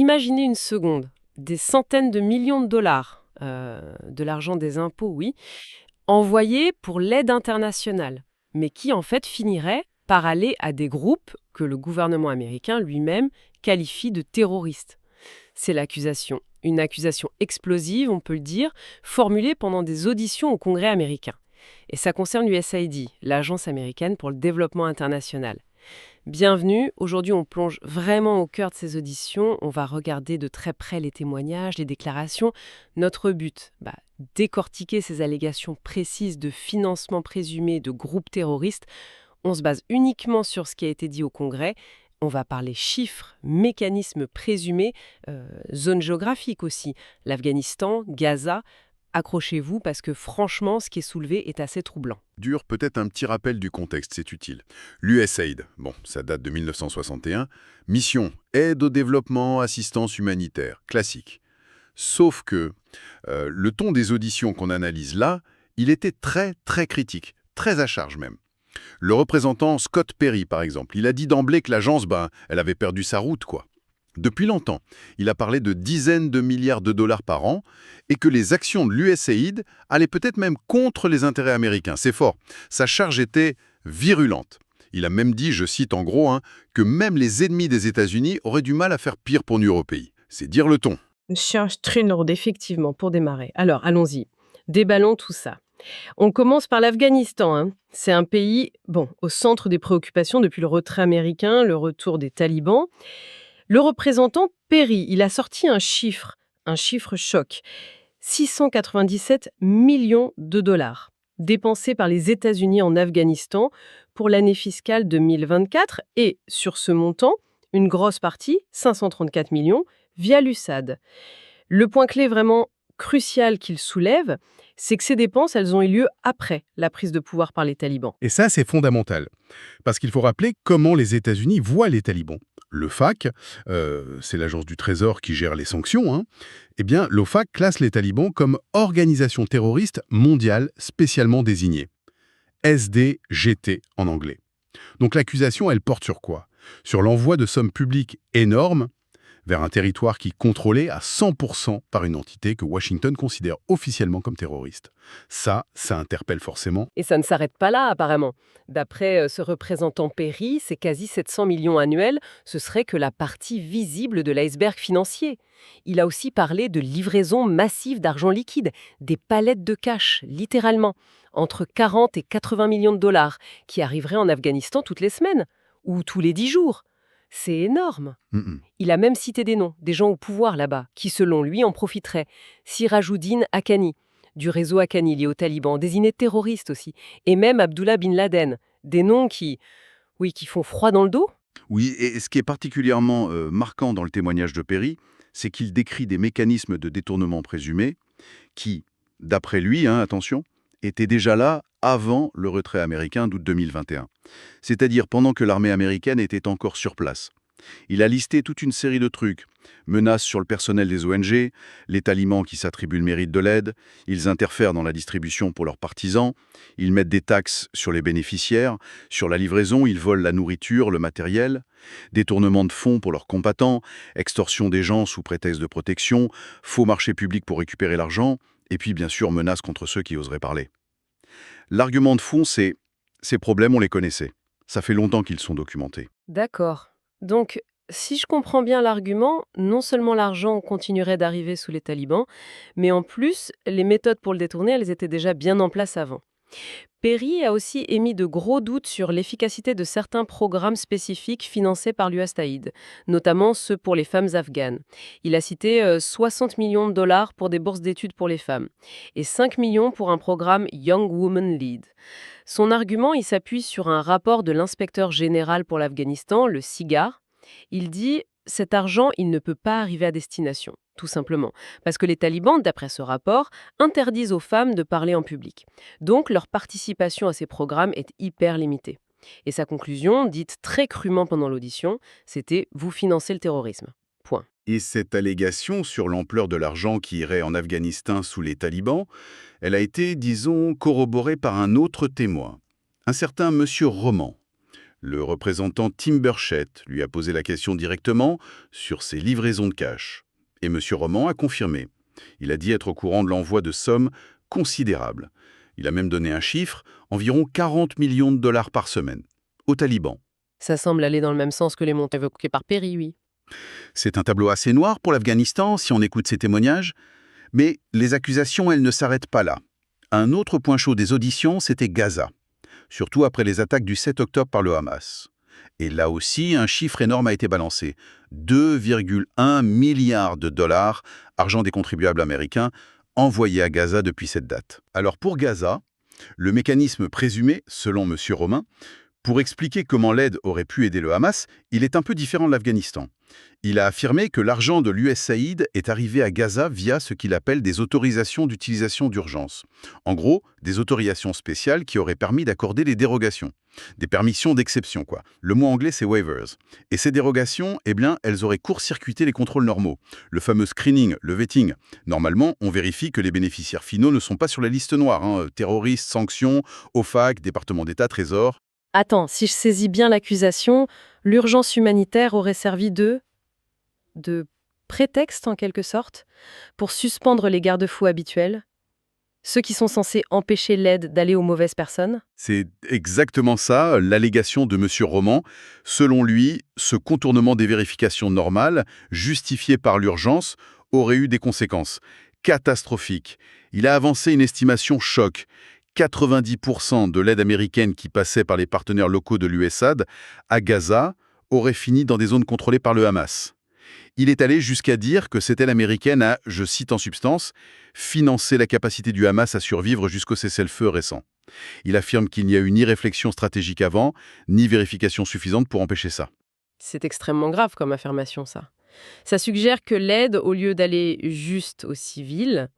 Imaginez une seconde, des centaines de millions de dollars, de l'argent des impôts, oui, envoyés pour l'aide internationale, mais qui en fait finiraient par aller à des groupes que le gouvernement américain lui-même qualifie de terroristes. C'est l'accusation. Une accusation explosive, on peut le dire, formulée pendant des auditions au Congrès américain. Et ça concerne l'USAID, l'Agence américaine pour le développement international. Bienvenue, aujourd'hui on plonge vraiment au cœur de ces auditions, on va regarder de très près les témoignages, les déclarations. Notre but, décortiquer ces allégations précises de financement présumé de groupes terroristes. On se base uniquement sur ce qui a été dit au Congrès. On va parler chiffres, mécanismes présumés, zones géographiques aussi, l'Afghanistan, Gaza. Accrochez-vous parce que franchement, ce qui est soulevé est assez troublant. Dur, peut-être un petit rappel du contexte, c'est utile. L'USAID, bon, ça date de 1961. Mission, aide au développement, assistance humanitaire, classique. Sauf que le ton des auditions qu'on analyse là, il était très, très critique, très à charge même. Le représentant Scott Perry, par exemple, il a dit d'emblée que l'agence, elle avait perdu sa route, quoi. Depuis longtemps, il a parlé de dizaines de milliards de dollars par an et que les actions de l'USAID allaient peut-être même contre les intérêts américains. C'est fort. Sa charge était virulente. Il a même dit, je cite en gros, que même les ennemis des États-Unis auraient du mal à faire pire pour nuire au pays. C'est dire le ton. Une charge très lourde, effectivement, pour démarrer. Alors, allons-y. Déballons tout ça. On commence par l'Afghanistan. C'est un pays, au centre des préoccupations depuis le retrait américain, le retour des talibans. Le représentant Perry, il a sorti un chiffre choc. 697 millions de dollars dépensés par les États-Unis en Afghanistan pour l'année fiscale 2024 et, sur ce montant, une grosse partie, 534 millions, via l'USAID. Le point clé vraiment crucial qu'il soulève, c'est que ces dépenses, elles ont eu lieu après la prise de pouvoir par les talibans. Et ça, c'est fondamental, parce qu'il faut rappeler comment les États-Unis voient les talibans. L'OFAC, c'est l'agence du Trésor qui gère les sanctions, eh bien, l'OFAC classe les talibans comme organisation terroriste mondiale spécialement désignée. SDGT en anglais. Donc l'accusation, elle porte sur quoi? Sur l'envoi de sommes publiques énormes vers un territoire qui est contrôlé à 100% par une entité que Washington considère officiellement comme terroriste. Ça interpelle forcément. Et ça ne s'arrête pas là, apparemment. D'après ce représentant Perry, c'est quasi 700 millions annuels, ce serait que la partie visible de l'iceberg financier. Il a aussi parlé de livraison massive d'argent liquide, des palettes de cash, littéralement, entre 40 et 80 millions de dollars, qui arriveraient en Afghanistan toutes les semaines, ou tous les 10 jours. C'est énorme. Il a même cité des noms, des gens au pouvoir là-bas, qui selon lui en profiteraient. Sirajuddin Haqqani, du réseau Haqqani lié aux talibans, désigné terroriste aussi, et même Abdullah Bin Laden, des noms qui font froid dans le dos. Oui, et ce qui est particulièrement marquant dans le témoignage de Perry, c'est qu'il décrit des mécanismes de détournement présumés qui, d'après lui, attention, étaient déjà là avant le retrait américain d'août 2021. C'est-à-dire pendant que l'armée américaine était encore sur place. Il a listé toute une série de trucs. Menaces sur le personnel des ONG, les talibans qui s'attribuent le mérite de l'aide, ils interfèrent dans la distribution pour leurs partisans, ils mettent des taxes sur les bénéficiaires, sur la livraison, ils volent la nourriture, le matériel, détournement de fonds pour leurs combattants, extorsion des gens sous prétexte de protection, faux marché public pour récupérer l'argent, et puis bien sûr menaces contre ceux qui oseraient parler. L'argument de fond, c'est ces problèmes, on les connaissait. Ça fait longtemps qu'ils sont documentés. D'accord. Donc, si je comprends bien l'argument, non seulement l'argent continuerait d'arriver sous les talibans, mais en plus, les méthodes pour le détourner, elles étaient déjà bien en place avant. Perry a aussi émis de gros doutes sur l'efficacité de certains programmes spécifiques financés par l'USAID, notamment ceux pour les femmes afghanes. Il a cité 60 millions de dollars pour des bourses d'études pour les femmes et 5 millions pour un programme Young Women Lead. Son argument, il s'appuie sur un rapport de l'inspecteur général pour l'Afghanistan, le SIGAR. Il dit « cet argent, il ne peut pas arriver à destination ». Tout simplement, parce que les talibans, d'après ce rapport, interdisent aux femmes de parler en public. Donc, leur participation à ces programmes est hyper limitée. Et sa conclusion, dite très crûment pendant l'audition, c'était « vous financez le terrorisme ». Point. Et cette allégation sur l'ampleur de l'argent qui irait en Afghanistan sous les talibans, elle a été, disons, corroborée par un autre témoin, un certain monsieur Roman. Le représentant Tim Burchett lui a posé la question directement sur ses livraisons de cash. Et M. Roman a confirmé. Il a dit être au courant de l'envoi de sommes considérables. Il a même donné un chiffre, environ 40 millions de dollars par semaine, aux talibans. Ça semble aller dans le même sens que les montants évoqués par Perry, oui. C'est un tableau assez noir pour l'Afghanistan, si on écoute ces témoignages. Mais les accusations, elles ne s'arrêtent pas là. Un autre point chaud des auditions, c'était Gaza. Surtout après les attaques du 7 octobre par le Hamas. Et là aussi, un chiffre énorme a été balancé. 2,1 milliards de dollars, argent des contribuables américains, envoyés à Gaza depuis cette date. Alors pour Gaza, le mécanisme présumé, selon M. Romain, pour expliquer comment l'aide aurait pu aider le Hamas, il est un peu différent de l'Afghanistan. Il a affirmé que l'argent de l'USAID est arrivé à Gaza via ce qu'il appelle des autorisations d'utilisation d'urgence. En gros, des autorisations spéciales qui auraient permis d'accorder les dérogations. Des permissions d'exception, quoi. Le mot anglais, c'est waivers. Et ces dérogations, eh bien, elles auraient court-circuité les contrôles normaux. Le fameux screening, le vetting. Normalement, on vérifie que les bénéficiaires finaux ne sont pas sur la liste noire. Terroristes, sanctions, OFAC, département d'État, Trésor. Attends, si je saisis bien l'accusation, l'urgence humanitaire aurait servi de prétexte, en quelque sorte, pour suspendre les garde-fous habituels, ceux qui sont censés empêcher l'aide d'aller aux mauvaises personnes. C'est exactement ça, l'allégation de M. Roman. Selon lui, ce contournement des vérifications normales, justifié par l'urgence, aurait eu des conséquences catastrophiques. Il a avancé une estimation choc. 90% de l'aide américaine qui passait par les partenaires locaux de l'USAID à Gaza aurait fini dans des zones contrôlées par le Hamas. Il est allé jusqu'à dire que cette aide américaine a, je cite en substance, financé la capacité du Hamas à survivre jusqu'au cessez-le-feu récent. Il affirme qu'il n'y a eu ni réflexion stratégique avant, ni vérification suffisante pour empêcher ça. C'est extrêmement grave comme affirmation, ça. Ça suggère que l'aide, au lieu d'aller juste aux civils,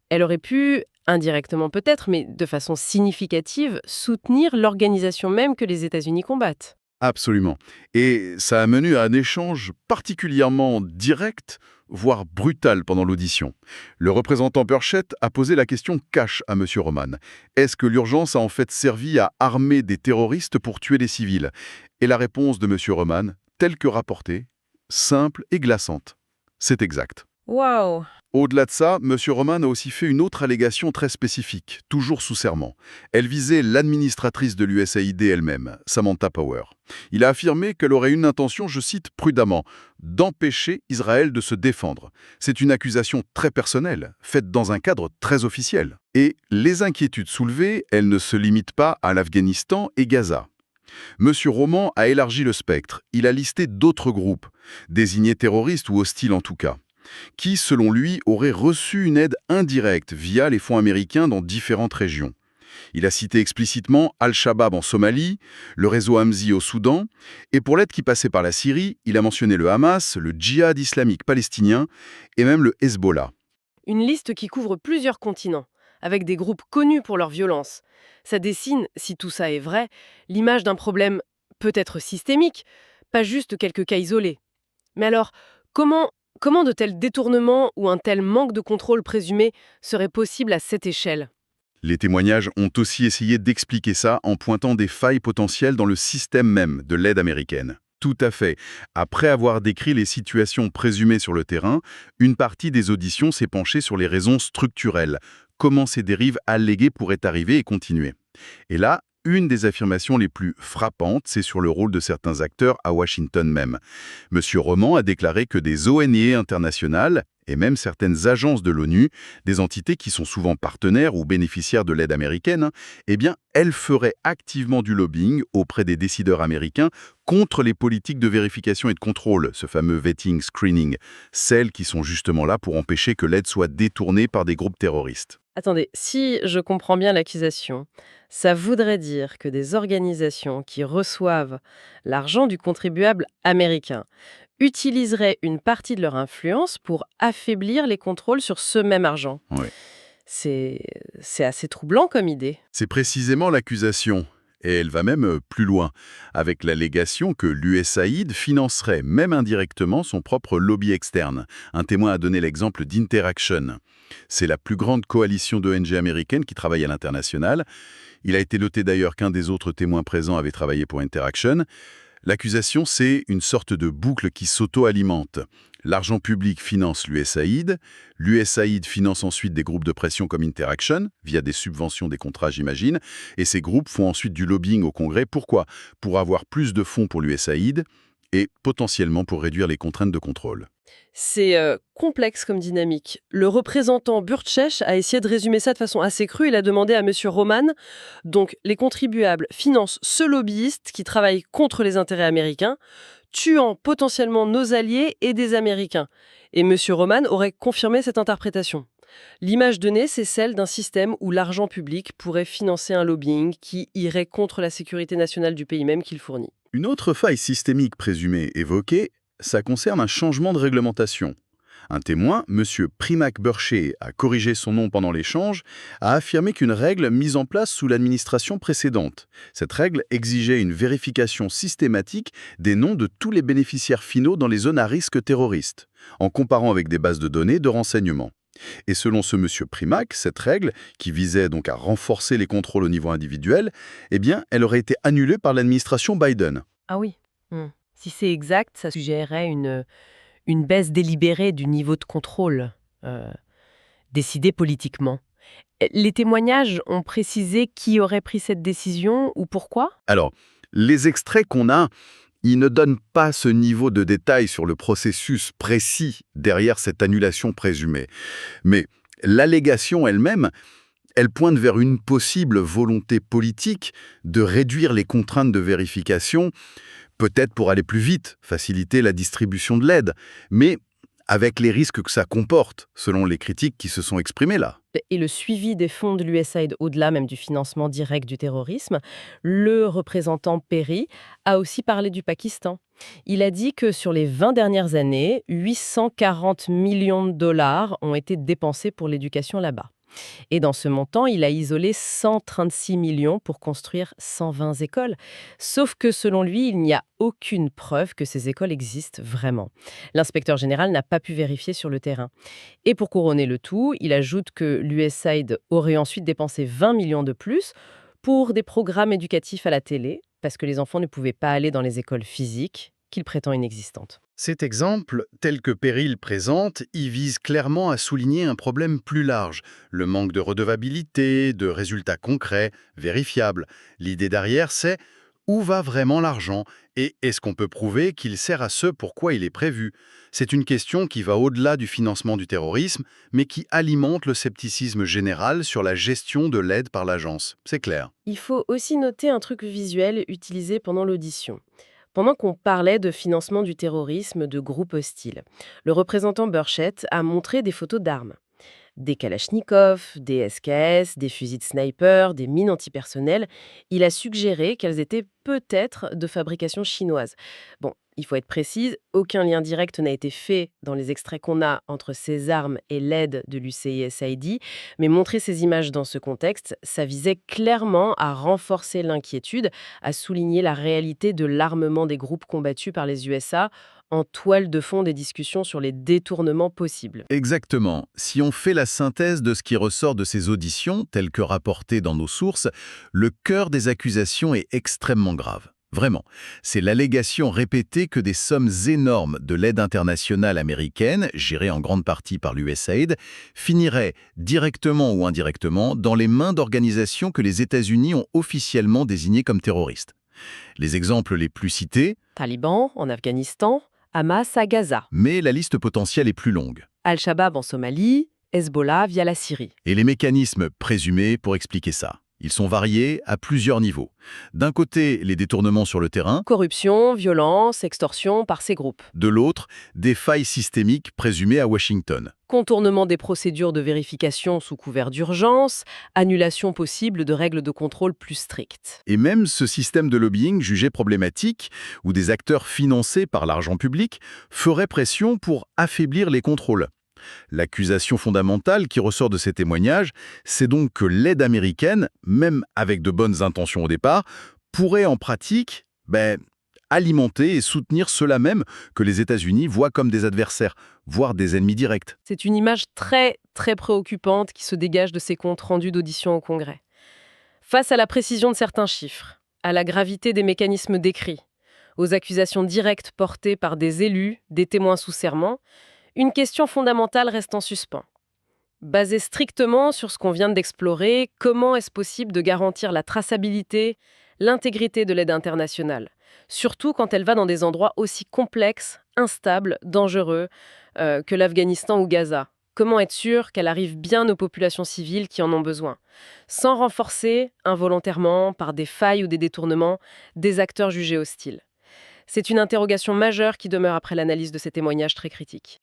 elle aurait pu, indirectement peut-être, mais de façon significative, soutenir l'organisation même que les États-Unis combattent. Absolument. Et ça a mené à un échange particulièrement direct, voire brutal pendant l'audition. Le représentant Burchett a posé la question cash à M. Roman. Est-ce que l'urgence a en fait servi à armer des terroristes pour tuer des civils? Et la réponse de M. Roman, telle que rapportée, simple et glaçante. C'est exact. Waouh! Au-delà de ça, M. Roman a aussi fait une autre allégation très spécifique, toujours sous serment. Elle visait l'administratrice de l'USAID elle-même, Samantha Power. Il a affirmé qu'elle aurait une intention, je cite prudemment, d'empêcher Israël de se défendre. C'est une accusation très personnelle, faite dans un cadre très officiel. Et les inquiétudes soulevées, elles ne se limitent pas à l'Afghanistan et Gaza. M. Roman a élargi le spectre. Il a listé d'autres groupes, désignés terroristes ou hostiles en tout cas, qui, selon lui, aurait reçu une aide indirecte via les fonds américains dans différentes régions. Il a cité explicitement Al-Shabaab en Somalie, le réseau Hamzi au Soudan, et pour l'aide qui passait par la Syrie, il a mentionné le Hamas, le djihad islamique palestinien et même le Hezbollah. Une liste qui couvre plusieurs continents, avec des groupes connus pour leur violence. Ça dessine, si tout ça est vrai, l'image d'un problème peut-être systémique, pas juste quelques cas isolés. Mais alors, comment de tels détournements ou un tel manque de contrôle présumé serait possible à cette échelle? Les témoignages ont aussi essayé d'expliquer ça en pointant des failles potentielles dans le système même de l'aide américaine. Tout à fait. Après avoir décrit les situations présumées sur le terrain, une partie des auditions s'est penchée sur les raisons structurelles. Comment ces dérives alléguées pourraient arriver et continuer. Et là, une des affirmations les plus frappantes, c'est sur le rôle de certains acteurs à Washington même. M. Roman a déclaré que des ONG internationales et même certaines agences de l'ONU, des entités qui sont souvent partenaires ou bénéficiaires de l'aide américaine, eh bien, elles feraient activement du lobbying auprès des décideurs américains contre les politiques de vérification et de contrôle, ce fameux vetting, screening, celles qui sont justement là pour empêcher que l'aide soit détournée par des groupes terroristes. Attendez, si je comprends bien l'accusation, ça voudrait dire que des organisations qui reçoivent l'argent du contribuable américain utiliseraient une partie de leur influence pour affaiblir les contrôles sur ce même argent. Oui. C'est assez troublant comme idée. C'est précisément l'accusation. Et elle va même plus loin, avec l'allégation que l'USAID financerait même indirectement son propre lobby externe. Un témoin a donné l'exemple d'Interaction. C'est la plus grande coalition d'ONG américaines qui travaille à l'international. Il a été noté d'ailleurs qu'un des autres témoins présents avait travaillé pour Interaction. L'accusation, c'est une sorte de boucle qui s'auto-alimente. L'argent public finance l'USAID finance ensuite des groupes de pression comme Interaction, via des subventions des contrats, j'imagine, et ces groupes font ensuite du lobbying au Congrès. Pourquoi? Pour avoir plus de fonds pour l'USAID et potentiellement pour réduire les contraintes de contrôle. C'est complexe comme dynamique. Le représentant Burtchech a essayé de résumer ça de façon assez crue. Il a demandé à Monsieur Roman, donc les contribuables financent ce lobbyiste qui travaille contre les intérêts américains, tuant potentiellement nos alliés et des Américains. Et Monsieur Roman aurait confirmé cette interprétation. L'image donnée, c'est celle d'un système où l'argent public pourrait financer un lobbying qui irait contre la sécurité nationale du pays même qu'il fournit. Une autre faille systémique présumée évoquée, ça concerne un changement de réglementation. Un témoin, M. Primack Burchett, a corrigé son nom pendant l'échange, a affirmé qu'une règle mise en place sous l'administration précédente. Cette règle exigeait une vérification systématique des noms de tous les bénéficiaires finaux dans les zones à risque terroriste, en comparant avec des bases de données de renseignement. Et selon ce M. Primack, cette règle, qui visait donc à renforcer les contrôles au niveau individuel, eh bien, elle aurait été annulée par l'administration Biden. Ah oui. Si c'est exact, ça suggérerait une baisse délibérée du niveau de contrôle décidé politiquement. Les témoignages ont précisé qui aurait pris cette décision ou pourquoi? Alors, les extraits qu'on a, ils ne donnent pas ce niveau de détail sur le processus précis derrière cette annulation présumée. Mais l'allégation elle-même, elle pointe vers une possible volonté politique de réduire les contraintes de vérification, peut-être pour aller plus vite, faciliter la distribution de l'aide, mais avec les risques que ça comporte, selon les critiques qui se sont exprimées là. Et le suivi des fonds de l'USAID au-delà même du financement direct du terrorisme, le représentant Perry a aussi parlé du Pakistan. Il a dit que sur les 20 dernières années, 840 millions de dollars ont été dépensés pour l'éducation là-bas. Et dans ce montant, il a isolé 136 millions pour construire 120 écoles. Sauf que selon lui, il n'y a aucune preuve que ces écoles existent vraiment. L'inspecteur général n'a pas pu vérifier sur le terrain. Et pour couronner le tout, il ajoute que l'USAID aurait ensuite dépensé 20 millions de plus pour des programmes éducatifs à la télé, parce que les enfants ne pouvaient pas aller dans les écoles physiques, qu'il prétend inexistantes. Cet exemple, tel que Perry le présente, y vise clairement à souligner un problème plus large, le manque de redevabilité, de résultats concrets, vérifiables. L'idée derrière, c'est où va vraiment l'argent et est-ce qu'on peut prouver qu'il sert à ce pourquoi il est prévu? C'est une question qui va au-delà du financement du terrorisme, mais qui alimente le scepticisme général sur la gestion de l'aide par l'agence. C'est clair. Il faut aussi noter un truc visuel utilisé pendant l'audition. Pendant qu'on parlait de financement du terrorisme de groupes hostiles, le représentant Burchett a montré des photos d'armes. Des kalachnikovs, des SKS, des fusils de sniper, des mines antipersonnelles. Il a suggéré qu'elles étaient peut-être de fabrication chinoise. Bon, il faut être précise, aucun lien direct n'a été fait dans les extraits qu'on a entre ces armes et l'aide de l'USAID, mais montrer ces images dans ce contexte, ça visait clairement à renforcer l'inquiétude, à souligner la réalité de l'armement des groupes combattus par les USA, en toile de fond des discussions sur les détournements possibles. Exactement. Si on fait la synthèse de ce qui ressort de ces auditions, telles que rapportées dans nos sources, le cœur des accusations est extrêmement grave. Vraiment. C'est l'allégation répétée que des sommes énormes de l'aide internationale américaine, gérée en grande partie par l'USAID, finiraient, directement ou indirectement, dans les mains d'organisations que les États-Unis ont officiellement désignées comme terroristes. Les exemples les plus cités... Taliban en Afghanistan, Hamas à Gaza. Mais la liste potentielle est plus longue. Al-Shabaab en Somalie, Hezbollah via la Syrie. Et les mécanismes présumés pour expliquer ça. Ils sont variés à plusieurs niveaux. D'un côté, les détournements sur le terrain. Corruption, violence, extorsion par ces groupes. De l'autre, des failles systémiques présumées à Washington. Contournement des procédures de vérification sous couvert d'urgence, annulation possible de règles de contrôle plus strictes. Et même ce système de lobbying jugé problématique, où des acteurs financés par l'argent public feraient pression pour affaiblir les contrôles. L'accusation fondamentale qui ressort de ces témoignages, c'est donc que l'aide américaine, même avec de bonnes intentions au départ, pourrait en pratique alimenter et soutenir ceux-là même que les États-Unis voient comme des adversaires, voire des ennemis directs. C'est une image très, très préoccupante qui se dégage de ces comptes rendus d'audition au Congrès. Face à la précision de certains chiffres, à la gravité des mécanismes décrits, aux accusations directes portées par des élus, des témoins sous serment, une question fondamentale reste en suspens. Basée strictement sur ce qu'on vient d'explorer, comment est-ce possible de garantir la traçabilité, l'intégrité de l'aide internationale, surtout quand elle va dans des endroits aussi complexes, instables, dangereux que l'Afghanistan ou Gaza? Comment être sûr qu'elle arrive bien aux populations civiles qui en ont besoin, sans renforcer, involontairement, par des failles ou des détournements, des acteurs jugés hostiles? C'est une interrogation majeure qui demeure après l'analyse de ces témoignages très critiques.